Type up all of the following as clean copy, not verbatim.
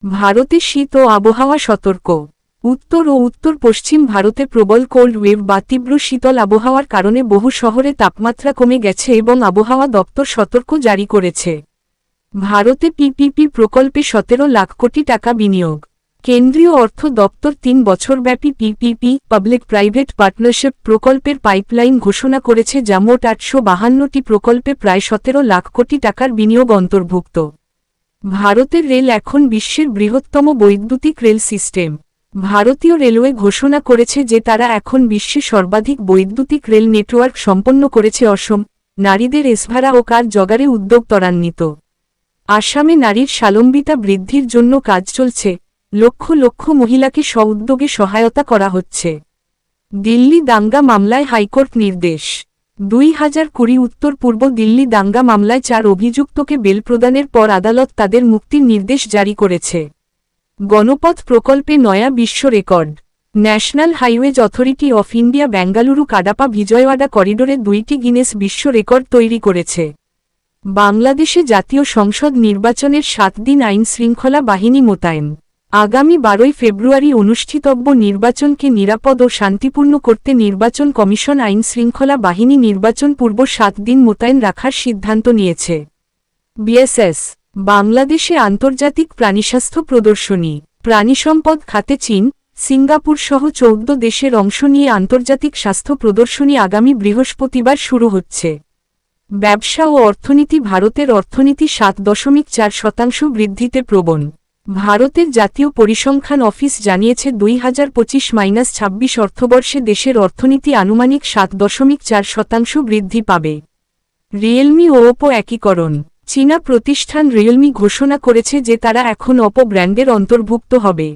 ভারতে শীত ও আবহাওয়া সতর্ক। উত্তর ও উত্তর পশ্চিম ভারতে প্রবল কোল্ড ওয়েভ বা তীব্র শীতল আবহাওয়ার কারণে বহু শহরে তাপমাত্রা কমে গেছে এবং আবহাওয়া দপ্তর সতর্ক জারি করেছে। ভারতে পিপিপি প্রকল্পে ১৭ লাখ কোটি টাকা বিনিয়োগ। কেন্দ্রীয় অর্থ দপ্তর ৩ বছরব্যাপী পিপিপি পাবলিক প্রাইভেট পার্টনারশিপ প্রকল্পের পাইপলাইন ঘোষণা করেছে, যা মোট ৮৫২টি প্রকল্পে প্রায় ১৭ লাখ কোটি টাকার বিনিয়োগ অন্তর্ভুক্ত। ভারতের রেল এখন বিশ্বের বৃহত্তম বৈদ্যুতিক রেল সিস্টেম। ভারতীয় রেলওয়ে ঘোষণা করেছে যে তারা এখন বিশ্বে সর্বাধিক বৈদ্যুতিক রেল নেটওয়ার্ক সম্পন্ন করেছে। অসম নারীদের এসভারা ও কার জগারে উদ্যোগ ত্বরান্বিত। আসামে নারীর স্বাবলম্বিতা বৃদ্ধির জন্য কাজ চলছে, লক্ষ লক্ষ মহিলাকে স্ব-উদ্যোগে সহায়তা করা হচ্ছে। দিল্লি দাঙ্গা মামলায় হাইকোর্ট নির্দেশ। ২০২০ উত্তর পূর্ব দিল্লি দাঙ্গা মামলায় ৪ অভিযুক্তকে বেল প্রদানের পর আদালত তাদের মুক্তির নির্দেশ জারি করেছে। গণপথ প্রকল্পে নয়া বিশ্ব record. National highways authority of India Bengaluru Kadapa Vijayawada করিডোরে ২টি গিনেস বিশ্ব রেকর্ড তৈরি করেছে। বাংলাদেশে জাতীয় সংসদ নির্বাচনের ৭ দিন আইন শৃঙ্খলা বাহিনী মোতায়েন। আগামী ১২ ফেব্রুয়ারি অনুষ্ঠিতব্য নির্বাচনকে নিরাপদ ও শান্তিপূর্ণ করতে নির্বাচন কমিশন আইন শৃঙ্খলা বাহিনী নির্বাচন পূর্ব ৭ দিন মোতায়েন রাখার সিদ্ধান্ত নিয়েছে। বিএসএস। বাংলাদেশে আন্তর্জাতিক প্রাণিস্বাস্থ্য প্রদর্শনী। প্রাণিসম্পদ খাতে চীন, সিঙ্গাপুর সহ ১৪ দেশের অংশ নিয়ে আন্তর্জাতিক স্বাস্থ্য প্রদর্শনী আগামী বৃহস্পতিবার শুরু হচ্ছে। ব্যবসা ও অর্থনীতি। ভারতের অর্থনীতি ৭.৪% বৃদ্ধিতে প্রবণ। ভারতের জাতীয় পরিসংখ্যান অফিস জানিয়েছে ২০২৫-২৬ অর্থবর্ষে দেশের অর্থনীতি আনুমানিক ৭.৪% বৃদ্ধি পাবে। রিয়েলমি ও ওপো একীকরণ। চীনা প্রতিষ্ঠান রিয়েলমি ঘোষণা করেছে যে তারা এখন ওপো ব্র্যান্ডের অন্তর্ভুক্ত হবে।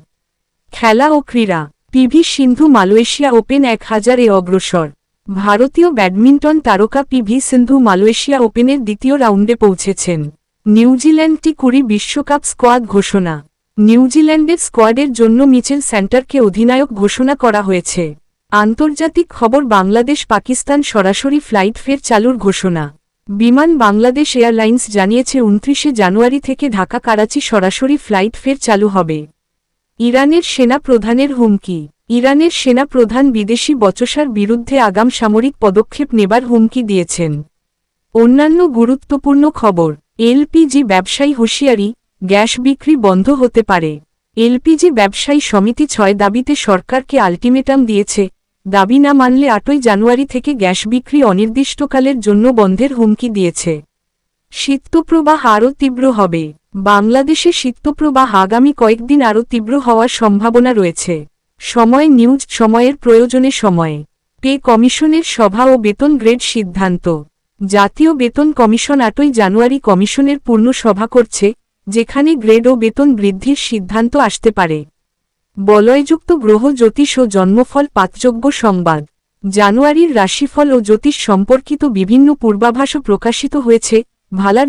খেলা ও ক্রীড়া। পিভি সিন্ধু মালয়েশিয়া ওপেন ১০০০-এ অগ্রসর। ভারতীয় ব্যাডমিন্টন তারকা পিভি সিন্ধু মালয়েশিয়া ওপেনের দ্বিতীয় রাউন্ডে পৌঁছেছেন। নিউজিল্যান্ড টি২০ বিশ্বকাপ স্কোয়াড ঘোষণা। নিউজিল্যান্ডের স্কোয়াডের জন্য মিচেল স্যান্টারকে অধিনায়ক ঘোষণা করা হয়েছে। আন্তর্জাতিক খবর। বাংলাদেশ পাকিস্তান সরাসরি ফ্লাইট ফের চালুর ঘোষণা। বিমান বাংলাদেশ এয়ারলাইন্স জানিয়েছে ২৯ জানুয়ারি থেকে ঢাকা করাচি সরাসরি ফ্লাইট ফের চালু হবে। ইরানের সেনা প্রধানের হুমকি। ইরানের সেনা প্রধান বিদেশি বচসার বিরুদ্ধে আগাম সামরিক পদক্ষেপ নেবার হুমকি দিয়েছেন। অন্যান্য গুরুত্বপূর্ণ খবর। এলপিজি ব্যবসায়ী হুঁশিয়ারি, গ্যাস বিক্রি বন্ধ হতে পারে। এলপিজি ব্যবসায়ী সমিতি ৬ দাবিতে সরকারকে আলটিমেটাম দিয়েছে। দাবি না মানলে ৮ জানুয়ারি থেকে গ্যাস বিক্রি অনির্দিষ্টকালের জন্য বন্ধের হুমকি দিয়েছে। শীতপ্রবাহ আরও তীব্র হবে। বাংলাদেশে শীতপ্রবাহ আগামী কয়েকদিন আরও তীব্র হওয়ার সম্ভাবনা রয়েছে। সময় নিউজ। সময়ের প্রয়োজনে সময়ে। পে কমিশনের সভা ও বেতন গ্রেড সিদ্ধান্ত। জাতীয় বেতন কমিশন ৮ জানুয়ারি কমিশনের পূর্ণ সভা করছে, যেখানে গ্রেড ও বেতন বৃদ্ধির সিদ্ধান্ত আসতে পারে। বলয়যুক্ত গ্রহ জ্যোতিষ ও জন্মফল পাঠযোগ্য সংবাদ। জানুয়ারির রাশিফল ও জ্যোতিষ সম্পর্কিত বিভিন্ন পূর্বাভাসও প্রকাশিত হয়েছে। ভালার